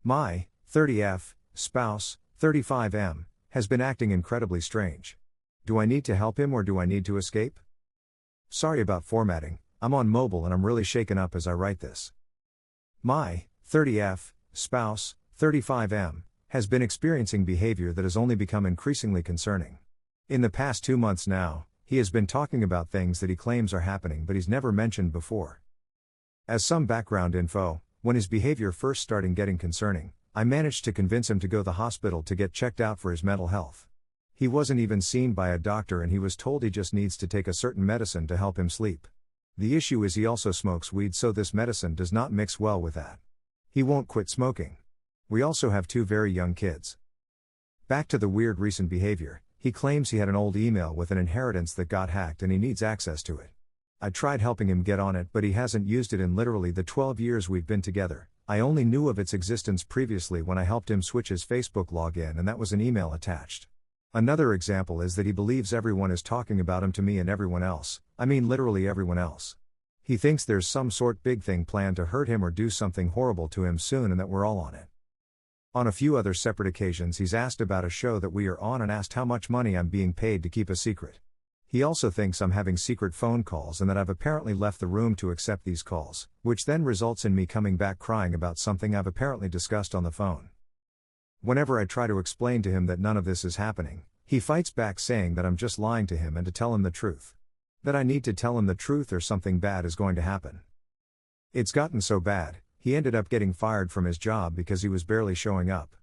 My 30F spouse, 35M, has been acting incredibly strange. Do I need to help him or do I need to escape? Sorry about formatting, I'm on mobile and I'm really shaken up as I write this. My 30F spouse, 35M, has been experiencing behavior that has only become increasingly concerning. In the past 2 months now, he has been talking about things that he claims are happening but he's never mentioned before. As some background info, when his behavior first started getting concerning, I managed to convince him to go to the hospital to get checked out for his mental health. He wasn't even seen by a doctor and he was told he just needs to take a certain medicine to help him sleep. The issue is he also smokes weed, so this medicine does not mix well with that. He won't quit smoking. We also have 2 very young kids. Back to the weird recent behavior, he claims he had an old email with an inheritance that got hacked and he needs access to it. I tried helping him get on it but he hasn't used it in literally the 12 years we've been together. I only knew of its existence previously when I helped him switch his Facebook login and that was an email attached. Another example is that he believes everyone is talking about him to me and everyone else, I mean literally everyone else. He thinks there's some sort big thing planned to hurt him or do something horrible to him soon and that we're all on it. On a few other separate occasions he's asked about a show that we are on and asked how much money I'm being paid to keep a secret. He also thinks I'm having secret phone calls and that I've apparently left the room to accept these calls, which then results in me coming back crying about something I've apparently discussed on the phone. Whenever I try to explain to him that none of this is happening, he fights back saying that I'm just lying to him and to tell him the truth. That I need to tell him the truth or something bad is going to happen. It's gotten so bad, he ended up getting fired from his job because he was barely showing up.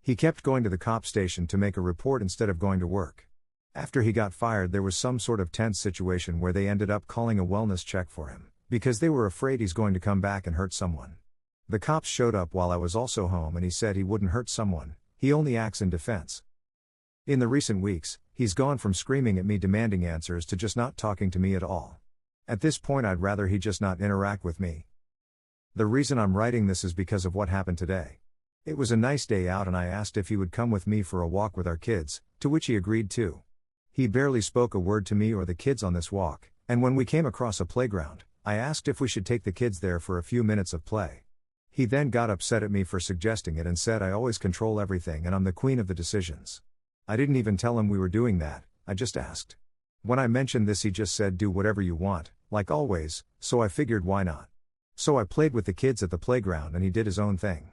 He kept going to the cop station to make a report instead of going to work. After he got fired there was some sort of tense situation where they ended up calling a wellness check for him, because they were afraid he's going to come back and hurt someone. The cops showed up while I was also home and he said he wouldn't hurt someone, he only acts in defense. In the recent weeks, he's gone from screaming at me demanding answers to just not talking to me at all. At this point I'd rather he just not interact with me. The reason I'm writing this is because of what happened today. It was a nice day out and I asked if he would come with me for a walk with our kids, to which he agreed to. He barely spoke a word to me or the kids on this walk, and when we came across a playground, I asked if we should take the kids there for a few minutes of play. He then got upset at me for suggesting it and said I always control everything and I'm the queen of the decisions. I didn't even tell him we were doing that, I just asked. When I mentioned this he just said do whatever you want, like always, so I figured why not. So I played with the kids at the playground and he did his own thing.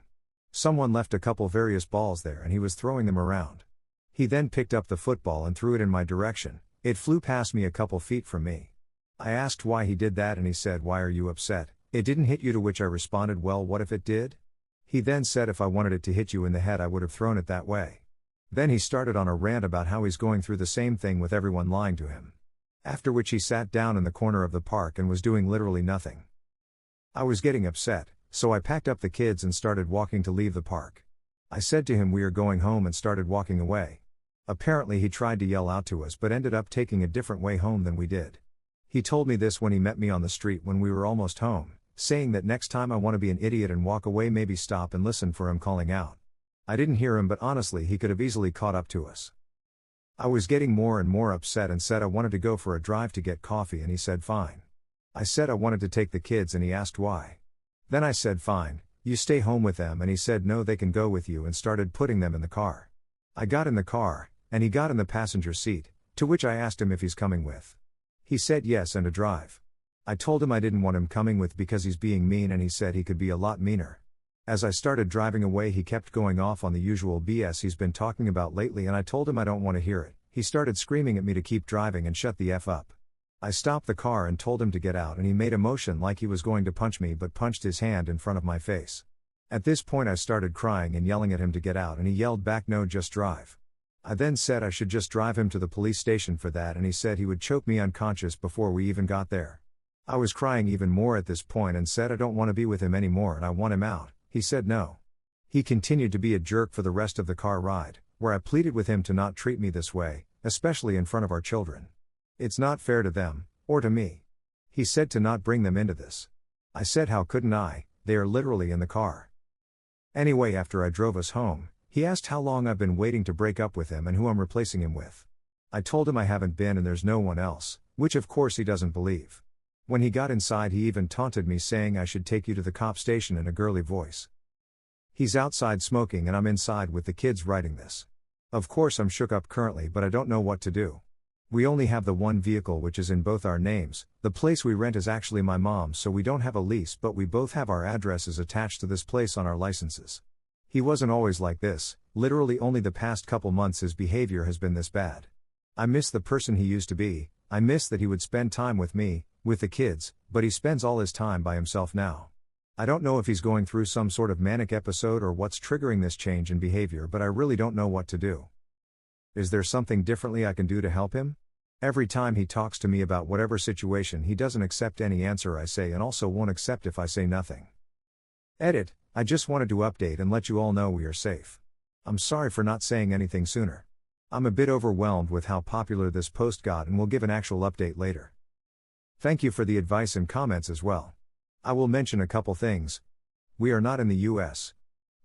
Someone left a couple various balls there and he was throwing them around. He then picked up the football and threw it in my direction. It flew past me a couple feet from me. I asked why he did that and he said why are you upset, it didn't hit you, to which I responded well what if it did? He then said if I wanted it to hit you in the head I would have thrown it that way. Then he started on a rant about how he's going through the same thing with everyone lying to him. After which he sat down in the corner of the park and was doing literally nothing. I was getting upset, so I packed up the kids and started walking to leave the park. I said to him we are going home and started walking away. Apparently he tried to yell out to us but ended up taking a different way home than we did. He told me this when he met me on the street when we were almost home, saying that next time I want to be an idiot and walk away maybe stop and listen for him calling out. I didn't hear him but honestly he could have easily caught up to us. I was getting more and more upset and said I wanted to go for a drive to get coffee and he said fine. I said I wanted to take the kids and he asked why. Then I said fine, you stay home with them and he said no they can go with you and started putting them in the car. I got in the car, and he got in the passenger seat, to which I asked him if he's coming with. He said yes and to drive. I told him I didn't want him coming with because he's being mean and he said he could be a lot meaner. As I started driving away he kept going off on the usual BS he's been talking about lately and I told him I don't want to hear it. He started screaming at me to keep driving and shut the F up. I stopped the car and told him to get out and he made a motion like he was going to punch me but punched his hand in front of my face. At this point I started crying and yelling at him to get out and he yelled back no just drive. I then said I should just drive him to the police station for that and he said he would choke me unconscious before we even got there. I was crying even more at this point and said I don't want to be with him anymore and I want him out. He said no. He continued to be a jerk for the rest of the car ride, where I pleaded with him to not treat me this way, especially in front of our children. It's not fair to them, or to me. He said to not bring them into this. I said how couldn't I, they are literally in the car. Anyway, after I drove us home, he asked how long I've been waiting to break up with him and who I'm replacing him with. I told him I haven't been and there's no one else, which of course he doesn't believe. When he got inside he even taunted me saying I should take you to the cop station in a girly voice. He's outside smoking and I'm inside with the kids writing this. Of course I'm shook up currently, but I don't know what to do. We only have the one vehicle which is in both our names. The place we rent is actually my mom's, so we don't have a lease, but we both have our addresses attached to this place on our licenses. He wasn't always like this, literally only the past couple months his behavior has been this bad. I miss the person he used to be. I miss that he would spend time with me, with the kids, but he spends all his time by himself now. I don't know if he's going through some sort of manic episode or what's triggering this change in behavior, but I really don't know what to do. Is there something differently I can do to help him? Every time he talks to me about whatever situation, he doesn't accept any answer I say and also won't accept if I say nothing. Edit, I just wanted to update and let you all know we are safe. I'm sorry for not saying anything sooner. I'm a bit overwhelmed with how popular this post got and will give an actual update later. Thank you for the advice and comments as well. I will mention a couple things. We are not in the US.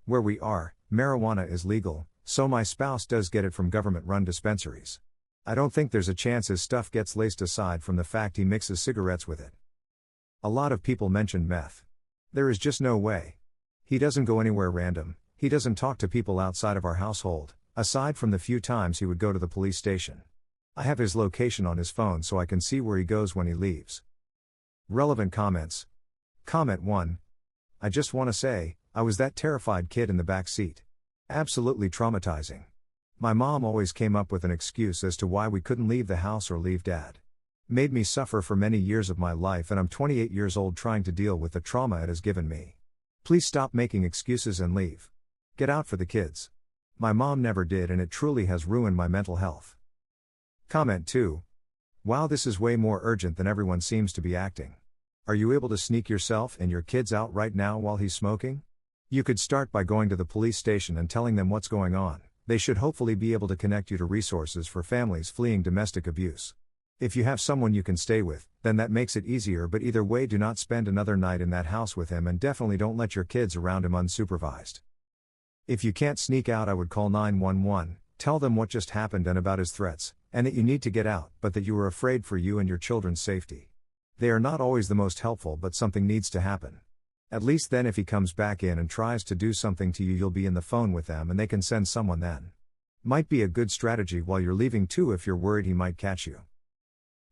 Where we are, marijuana is legal, so my spouse does get it from government-run dispensaries. I don't think there's a chance his stuff gets laced aside from the fact he mixes cigarettes with it. A lot of people mentioned meth. There is just no way. He doesn't go anywhere random, he doesn't talk to people outside of our household, aside from the few times he would go to the police station. I have his location on his phone so I can see where he goes when he leaves. Relevant comments. Comment 1. I just want to say, I was that terrified kid in the back seat. Absolutely traumatizing. My mom always came up with an excuse as to why we couldn't leave the house or leave Dad. Made me suffer for many years of my life, and I'm 28 years old trying to deal with the trauma it has given me. Please stop making excuses and leave. Get out for the kids. My mom never did, and it truly has ruined my mental health. Comment 2. Wow, this is way more urgent than everyone seems to be acting. Are you able to sneak yourself and your kids out right now while he's smoking? You could start by going to the police station and telling them what's going on. They should hopefully be able to connect you to resources for families fleeing domestic abuse. If you have someone you can stay with, then that makes it easier, but either way, do not spend another night in that house with him, and definitely don't let your kids around him unsupervised. If you can't sneak out, I would call 911, tell them what just happened and about his threats, and that you need to get out, but that you are afraid for you and your children's safety. They are not always the most helpful, but something needs to happen. At least then if he comes back in and tries to do something to you, you'll be in the phone with them and they can send someone then. Might be a good strategy while you're leaving too if you're worried he might catch you.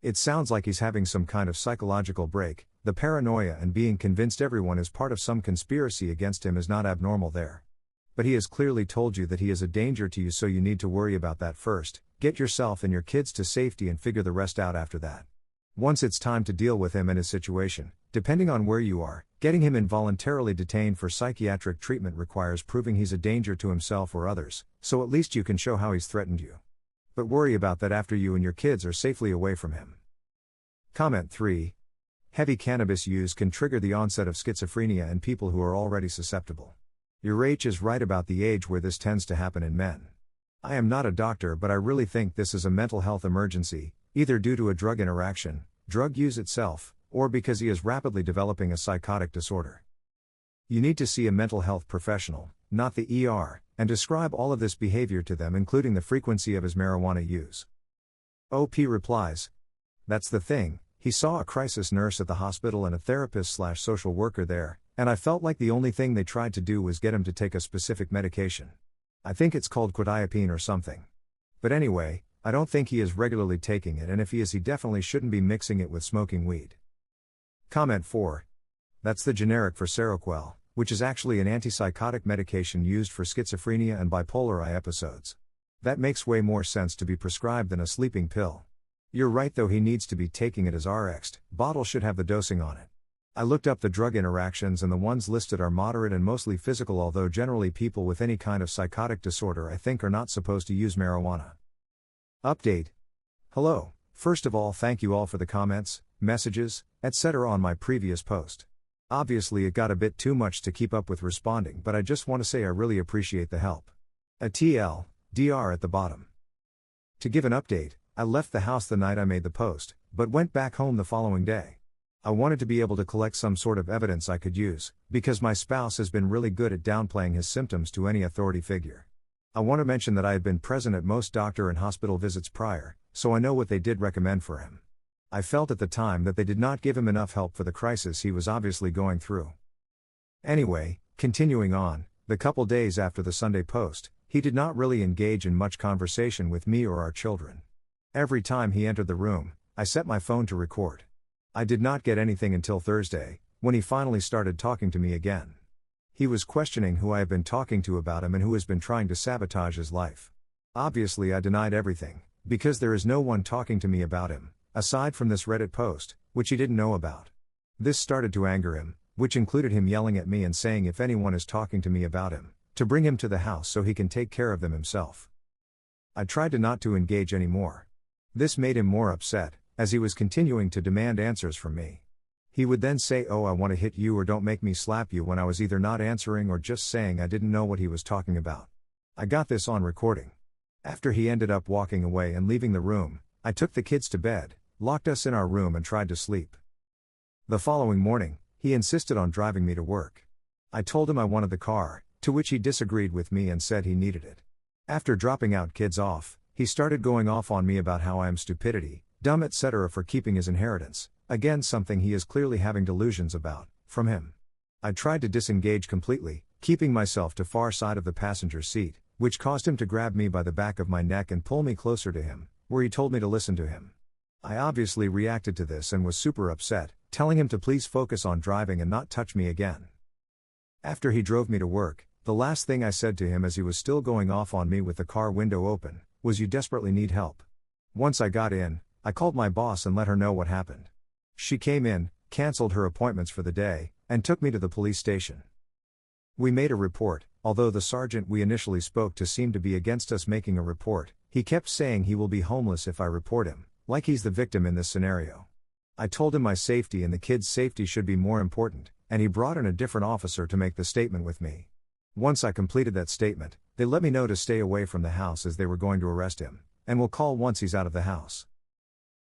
It sounds like he's having some kind of psychological break. The paranoia and being convinced everyone is part of some conspiracy against him is not abnormal there. But he has clearly told you that he is a danger to you, so you need to worry about that first. Get yourself and your kids to safety and figure the rest out after that. Once it's time to deal with him and his situation, depending on where you are, getting him involuntarily detained for psychiatric treatment requires proving he's a danger to himself or others, so at least you can show how he's threatened you. But worry about that after you and your kids are safely away from him. Comment 3. Heavy cannabis use can trigger the onset of schizophrenia in people who are already susceptible. Your H is right about the age where this tends to happen in men. I am not a doctor, but I really think this is a mental health emergency, either due to a drug interaction, drug use itself, or because he is rapidly developing a psychotic disorder. You need to see a mental health professional, not the ER, and describe all of this behavior to them, including the frequency of his marijuana use. OP replies, that's the thing, he saw a crisis nurse at the hospital and a therapist/social worker there, and I felt like the only thing they tried to do was get him to take a specific medication. I think it's called quetiapine or something. But anyway, I don't think he is regularly taking it, and if he is, he definitely shouldn't be mixing it with smoking weed. Comment 4. That's the generic for Seroquel, which is actually an antipsychotic medication used for schizophrenia and bipolar I episodes. That makes way more sense to be prescribed than a sleeping pill. You're right though, he needs to be taking it as RX'd, bottle should have the dosing on it. I looked up the drug interactions and the ones listed are moderate and mostly physical, although generally people with any kind of psychotic disorder I think are not supposed to use marijuana. Update. Hello, first of all thank you all for the comments, messages, etc. on my previous post. Obviously it got a bit too much to keep up with responding, but I just want to say I really appreciate the help. A TL, DR at the bottom. To give an update, I left the house the night I made the post, but went back home the following day. I wanted to be able to collect some sort of evidence I could use, because my spouse has been really good at downplaying his symptoms to any authority figure. I want to mention that I had been present at most doctor and hospital visits prior, so I know what they did recommend for him. I felt at the time that they did not give him enough help for the crisis he was obviously going through. Anyway, continuing on, The couple days after the Sunday post, he did not really engage in much conversation with me or our children. Every time he entered the room, I set my phone to record. I did not get anything until Thursday, when he finally started talking to me again. He was questioning who I have been talking to about him and who has been trying to sabotage his life. Obviously, I denied everything, because there is no one talking to me about him, aside from this Reddit post, which he didn't know about. This started to anger him, which included him yelling at me and saying if anyone is talking to me about him, to bring him to the house so he can take care of them himself. I tried to not to engage anymore. This made him more upset, as he was continuing to demand answers from me. He would then say, "Oh, I want to hit you or don't make me slap you," when I was either not answering or just saying I didn't know what he was talking about. I got this on recording. After he ended up walking away and leaving the room, I took the kids to bed, locked us in our room and tried to sleep. The following morning, he insisted on driving me to work. I told him I wanted the car, to which he disagreed with me and said he needed it. After dropping out kids off, he started going off on me about how I am stupidity, dumb etc. for keeping his inheritance, again something he is clearly having delusions about, from him. I tried to disengage completely, keeping myself to far side of the passenger seat, which caused him to grab me by the back of my neck and pull me closer to him, where he told me to listen to him. I obviously reacted to this and was super upset, telling him to please focus on driving and not touch me again. After he drove me to work, the last thing I said to him as he was still going off on me with the car window open, was, "You desperately need help." Once I got in, I called my boss and let her know what happened. She came in, cancelled her appointments for the day, and took me to the police station. We made a report. Although the sergeant we initially spoke to seemed to be against us making a report, he kept saying he will be homeless if I report him, like he's the victim in this scenario. I told him my safety and the kids' safety should be more important, and he brought in a different officer to make the statement with me. Once I completed that statement, they let me know to stay away from the house as they were going to arrest him, and will call once he's out of the house.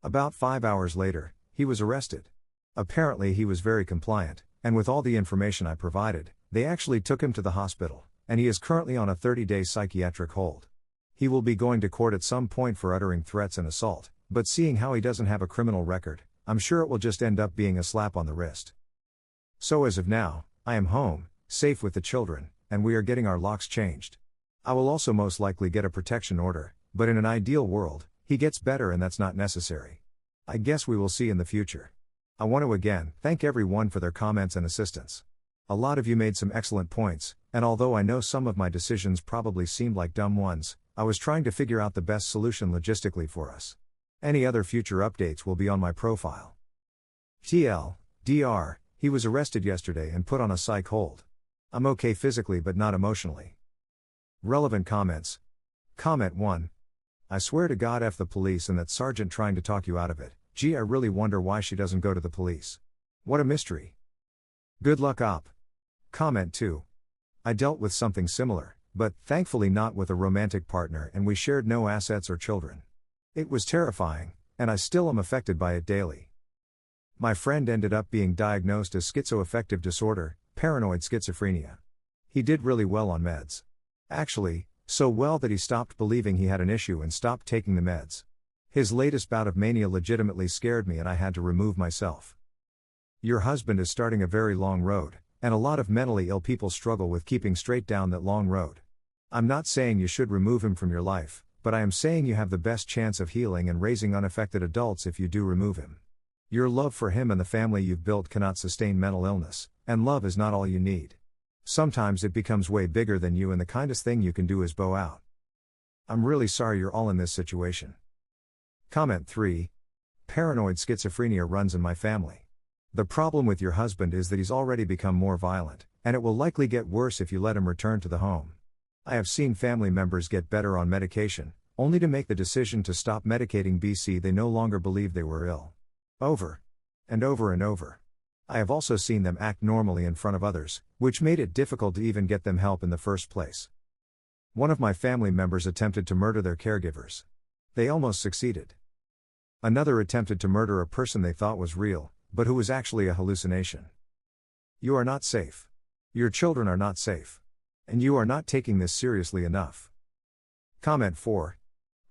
About 5 hours later, he was arrested. Apparently he was very compliant, and with all the information I provided, they actually took him to the hospital, and he is currently on a 30-day psychiatric hold. He will be going to court at some point for uttering threats and assault, but seeing how he doesn't have a criminal record, I'm sure it will just end up being a slap on the wrist. So as of now, I am home, safe with the children, and we are getting our locks changed. I will also most likely get a protection order, but in an ideal world, he gets better and that's not necessary. I guess we will see in the future. I want to again thank everyone for their comments and assistance. A lot of you made some excellent points, and although I know some of my decisions probably seemed like dumb ones, I was trying to figure out the best solution logistically for us. Any other future updates will be on my profile. TLDR, he was arrested yesterday and put on a psych hold. I'm okay physically but not emotionally. Relevant comments. Comment 1. I swear to God F the police and that sergeant trying to talk you out of it. Gee, I really wonder why she doesn't go to the police. What a mystery. Good luck op. Comment 2. I dealt with something similar, but thankfully not with a romantic partner, and we shared no assets or children. It was terrifying, and I still am affected by it daily. My friend ended up being diagnosed as schizoaffective disorder, paranoid schizophrenia. He did really well on meds. Actually, so well that he stopped believing he had an issue and stopped taking the meds. His latest bout of mania legitimately scared me and I had to remove myself. Your husband is starting a very long road, and a lot of mentally ill people struggle with keeping straight down that long road. I'm not saying you should remove him from your life, but I am saying you have the best chance of healing and raising unaffected adults if you do remove him. Your love for him and the family you've built cannot sustain mental illness, and love is not all you need. Sometimes it becomes way bigger than you, and the kindest thing you can do is bow out. I'm really sorry you're all in this situation. Comment 3. Paranoid schizophrenia runs in my family. The problem with your husband is that he's already become more violent, and it will likely get worse if you let him return to the home. I have seen family members get better on medication, only to make the decision to stop medicating BC they no longer believed they were ill. Over and over and over. I have also seen them act normally in front of others, which made it difficult to even get them help in the first place. One of my family members attempted to murder their caregivers. They almost succeeded. Another attempted to murder a person they thought was real, but who was actually a hallucination. You are not safe. Your children are not safe. And you are not taking this seriously enough. Comment 4.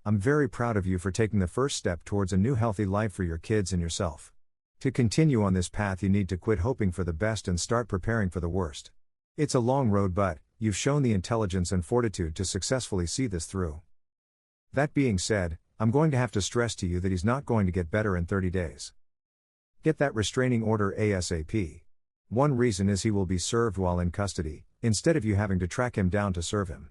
I'm very proud of you for taking the first step towards a new healthy life for your kids and yourself. To continue on this path, you need to quit hoping for the best and start preparing for the worst. It's a long road, but you've shown the intelligence and fortitude to successfully see this through. That being said, I'm going to have to stress to you that he's not going to get better in 30 days. Get that restraining order ASAP. One reason is he will be served while in custody, instead of you having to track him down to serve him.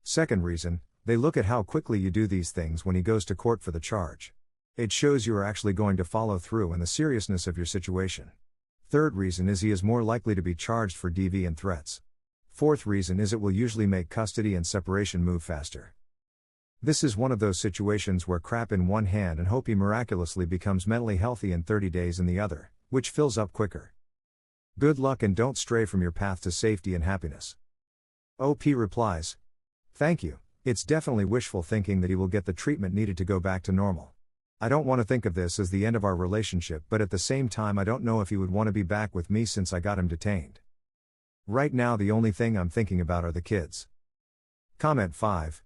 Second reason, they look at how quickly you do these things when he goes to court for the charge. It shows you are actually going to follow through and the seriousness of your situation. Third reason is he is more likely to be charged for DV and threats. Fourth reason is it will usually make custody and separation move faster. This is one of those situations where crap in one hand and hope he miraculously becomes mentally healthy in 30 days in the other, which fills up quicker. Good luck and don't stray from your path to safety and happiness. OP replies, "Thank you, it's definitely wishful thinking that he will get the treatment needed to go back to normal. I don't want to think of this as the end of our relationship, but at the same time I don't know if he would want to be back with me since I got him detained. Right now the only thing I'm thinking about are the kids." Comment 5.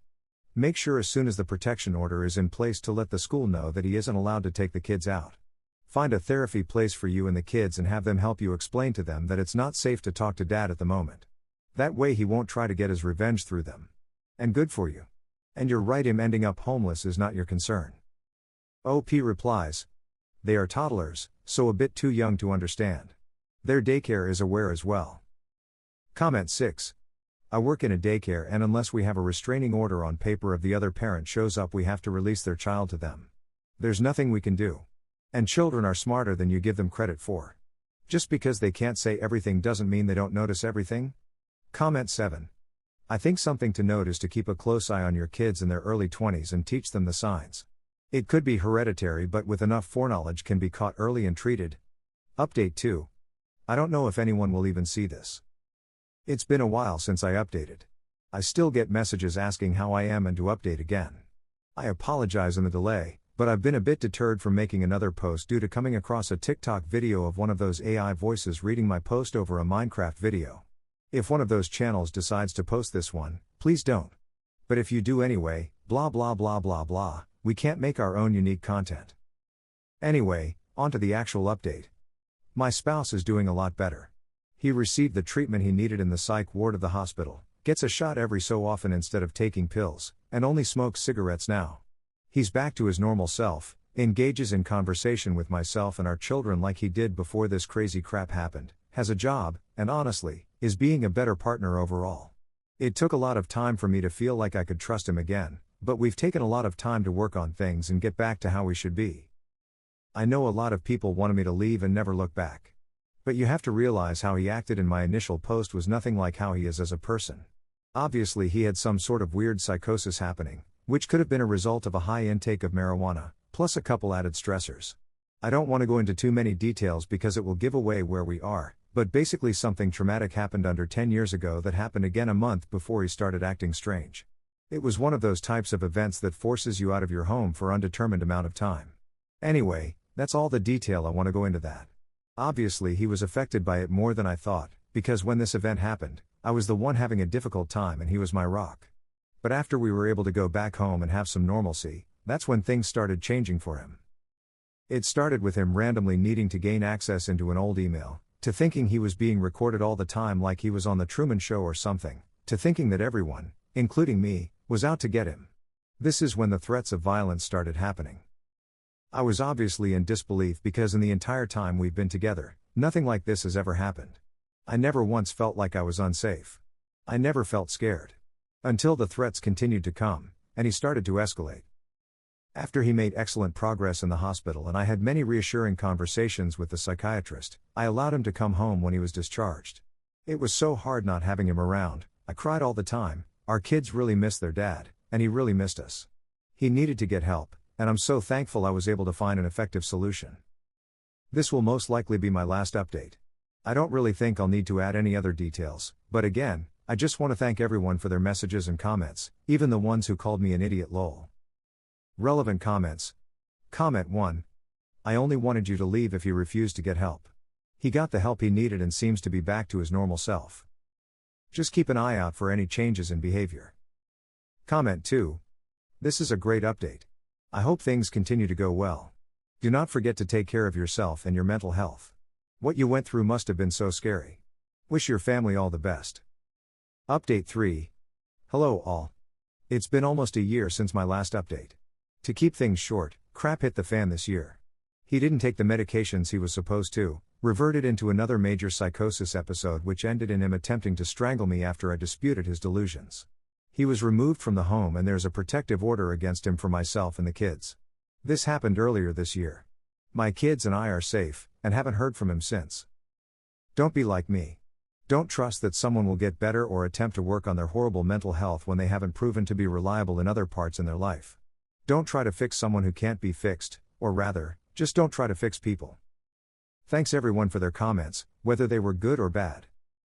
Make sure as soon as the protection order is in place to let the school know that he isn't allowed to take the kids out. Find a therapy place for you and the kids and have them help you explain to them that it's not safe to talk to dad at the moment. That way he won't try to get his revenge through them. And good for you. And you're right, him ending up homeless is not your concern. OP replies, "They are toddlers, so a bit too young to understand. Their daycare is aware as well." Comment 6. I work in a daycare and unless we have a restraining order on paper if the other parent shows up we have to release their child to them. There's nothing we can do. And children are smarter than you give them credit for. Just because they can't say everything doesn't mean they don't notice everything. Comment 7. I think something to note is to keep a close eye on your kids in their early 20s and teach them the signs. It could be hereditary but with enough foreknowledge can be caught early and treated. Update 2. I don't know if anyone will even see this. It's been a while since I updated. I still get messages asking how I am and to update again. I apologize in the delay, but I've been a bit deterred from making another post due to coming across a TikTok video of one of those AI voices reading my post over a Minecraft video. If one of those channels decides to post this one, please don't. But if you do anyway, blah blah blah blah blah, we can't make our own unique content. Anyway, on to the actual update. My spouse is doing a lot better. He received the treatment he needed in the psych ward of the hospital, gets a shot every so often instead of taking pills, and only smokes cigarettes now. He's back to his normal self, engages in conversation with myself and our children like he did before this crazy crap happened, has a job, and honestly, is being a better partner overall. It took a lot of time for me to feel like I could trust him again, but we've taken a lot of time to work on things and get back to how we should be. I know a lot of people wanted me to leave and never look back. But you have to realize how he acted in my initial post was nothing like how he is as a person. Obviously he had some sort of weird psychosis happening, which could have been a result of a high intake of marijuana, plus a couple added stressors. I don't want to go into too many details because it will give away where we are, but basically something traumatic happened under 10 years ago that happened again a month before he started acting strange. It was one of those types of events that forces you out of your home for undetermined amount of time. Anyway, that's all the detail I want to go into that. Obviously he was affected by it more than I thought, because when this event happened, I was the one having a difficult time and he was my rock. But after we were able to go back home and have some normalcy, that's when things started changing for him. It started with him randomly needing to gain access into an old email, to thinking he was being recorded all the time like he was on the Truman Show or something, to thinking that everyone, including me, was out to get him. This is when the threats of violence started happening. I was obviously in disbelief because in the entire time we've been together, nothing like this has ever happened. I never once felt like I was unsafe. I never felt scared. Until the threats continued to come, and he started to escalate. After he made excellent progress in the hospital and I had many reassuring conversations with the psychiatrist, I allowed him to come home when he was discharged. It was so hard not having him around, I cried all the time. Our kids really missed their dad, and he really missed us. He needed to get help, and I'm so thankful I was able to find an effective solution. This will most likely be my last update. I don't really think I'll need to add any other details, but again, I just want to thank everyone for their messages and comments, even the ones who called me an idiot lol. Relevant comments. Comment 1. I only wanted you to leave if he refused to get help. He got the help he needed and seems to be back to his normal self. Just keep an eye out for any changes in behavior. Comment 2. This is a great update. I hope things continue to go well. Do not forget to take care of yourself and your mental health. What you went through must have been so scary. Wish your family all the best. Update 3. Hello all. It's been almost a year since my last update. To keep things short, crap hit the fan this year. He didn't take the medications he was supposed to, reverted into another major psychosis episode which ended in him attempting to strangle me after I disputed his delusions. He was removed from the home and there's a protective order against him for myself and the kids. This happened earlier this year. My kids and I are safe, and haven't heard from him since. Don't be like me. Don't trust that someone will get better or attempt to work on their horrible mental health when they haven't proven to be reliable in other parts in their life. Don't try to fix someone who can't be fixed, or rather, just don't try to fix people. Thanks everyone for their comments, whether they were good or bad.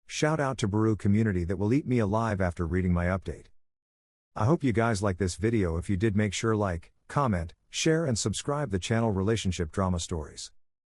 Shout out to Brew community that will eat me alive after reading my update. I hope you guys like this video. If you did, make sure like, comment, share and subscribe the channel Relationship Drama Stories.